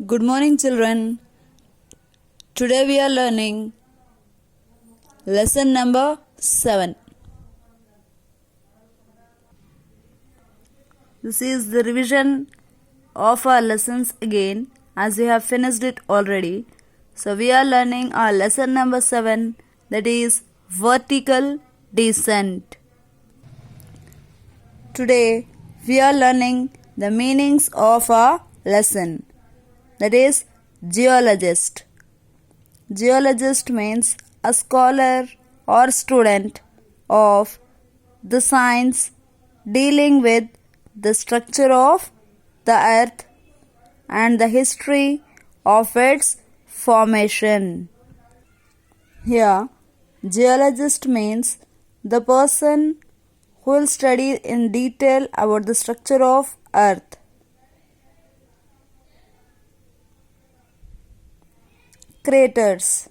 Good morning, children. Today we are learning lesson number 7. This is the revision of our lessons again as we have finished it already. So we are learning our lesson number 7, that is vertical descent. Today we are learning the meanings of our lesson, that is geologist. Geologist means a scholar or student of the science dealing with the structure of the earth and the history of its formation. Here, geologist means the person who will study in detail about the structure of earth. Craters.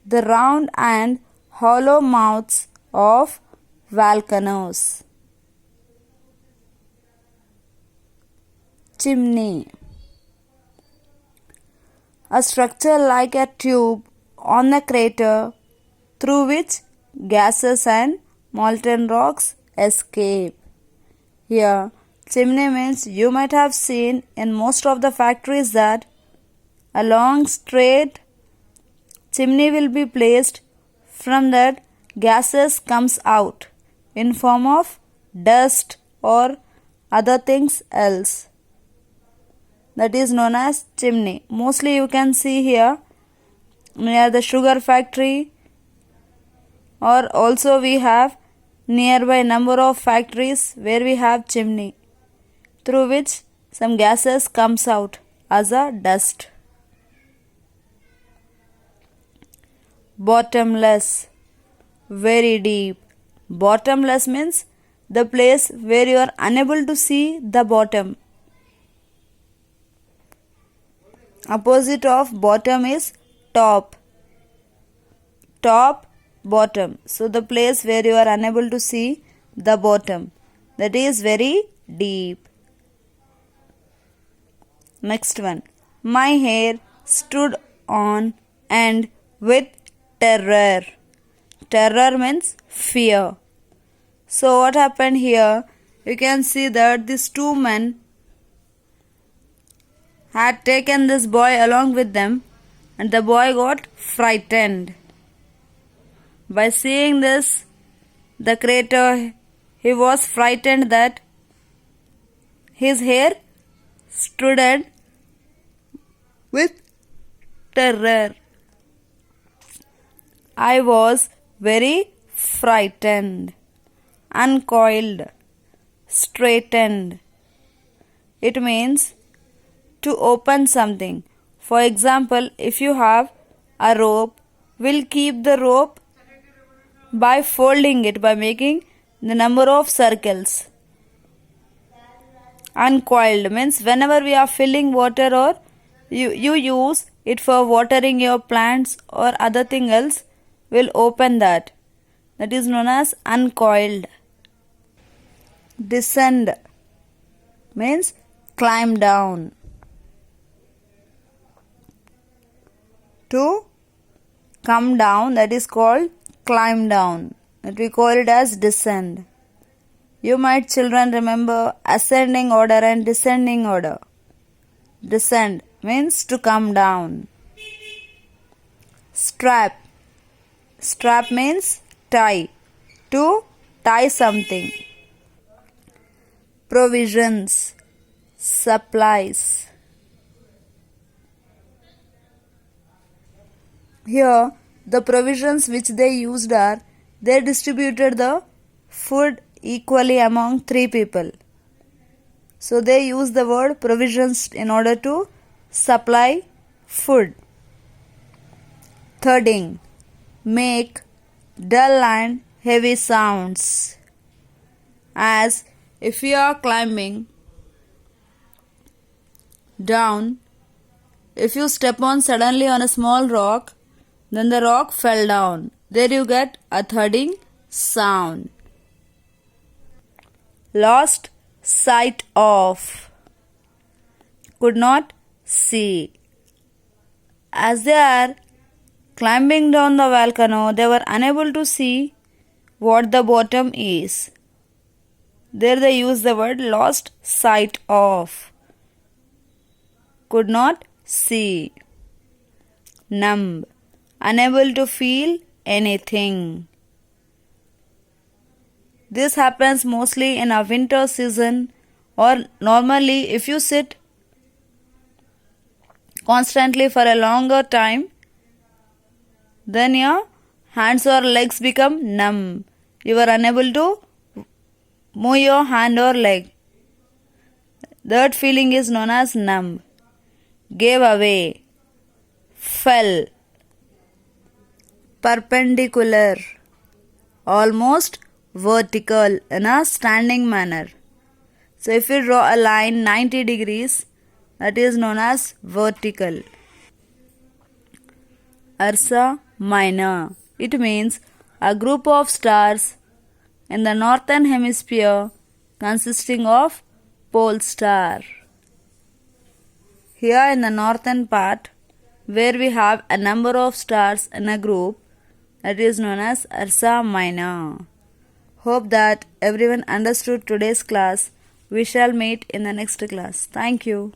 The round and hollow mouths of volcanoes. Chimney. A structure like a tube on the crater through which gases and molten rocks escape. Here, chimney means you might have seen in most of the factories that a long straight chimney will be placed. From that gases comes out in form of dust or other things else. That is known as chimney. Mostly you can see here near the sugar factory, or also we have nearby number of factories where we have chimney through which some gases comes out as a dust. Bottomless, very deep. Bottomless means the place where you are unable to see the bottom. Opposite of bottom is top. Top, bottom. So the place where you are unable to see the bottom, that is very deep. Next one. My hair stood on end with terror. Terror means fear. So what happened here? You can see that these two men had taken this boy along with them, and the boy got frightened. By seeing this, the crater, he was frightened that his hair stood with terror. I was very frightened. Uncoiled, straightened. It means to open something. For example, if you have a rope, we'll keep the rope by folding it, by making the number of circles. Uncoiled means whenever we are filling water or you use it for watering your plants or other thing else, we'll open that. That is known as uncoiled. Descend means climb down. To come down, that is called climb down. That we call it as descend. You might, children, remember ascending order and descending order. Descend means to come down. Strap. Strap means tie. To tie something. Provisions. Supplies. Here, the provisions which they used are, they distributed the food equally among 3 people. So they use the word provisions in order to supply food. Thudding, make dull and heavy sounds. As if you are climbing down, if you step on suddenly on a small rock, then the rock fell down. There you get a thudding sound. Lost sight of. could not see. As they are climbing down the volcano, they were unable to see what the bottom is. There they use the word lost sight of. Could not see. Numb. Unable to feel anything. This happens mostly in a winter season, or normally if you sit constantly for a longer time, then your hands or legs become numb. You are unable to move your hand or leg. That feeling is known as numb. Gave away. Fell. Perpendicular. Almost vertical in a standing manner. So if you draw a line 90 degrees, that is known as vertical. Ursa Minor. It means a group of stars in the northern hemisphere consisting of pole star. Here in the northern part, where we have a number of stars in a group, that is known as Ursa Minor. Hope that everyone understood today's class. We shall meet in the next class. Thank you.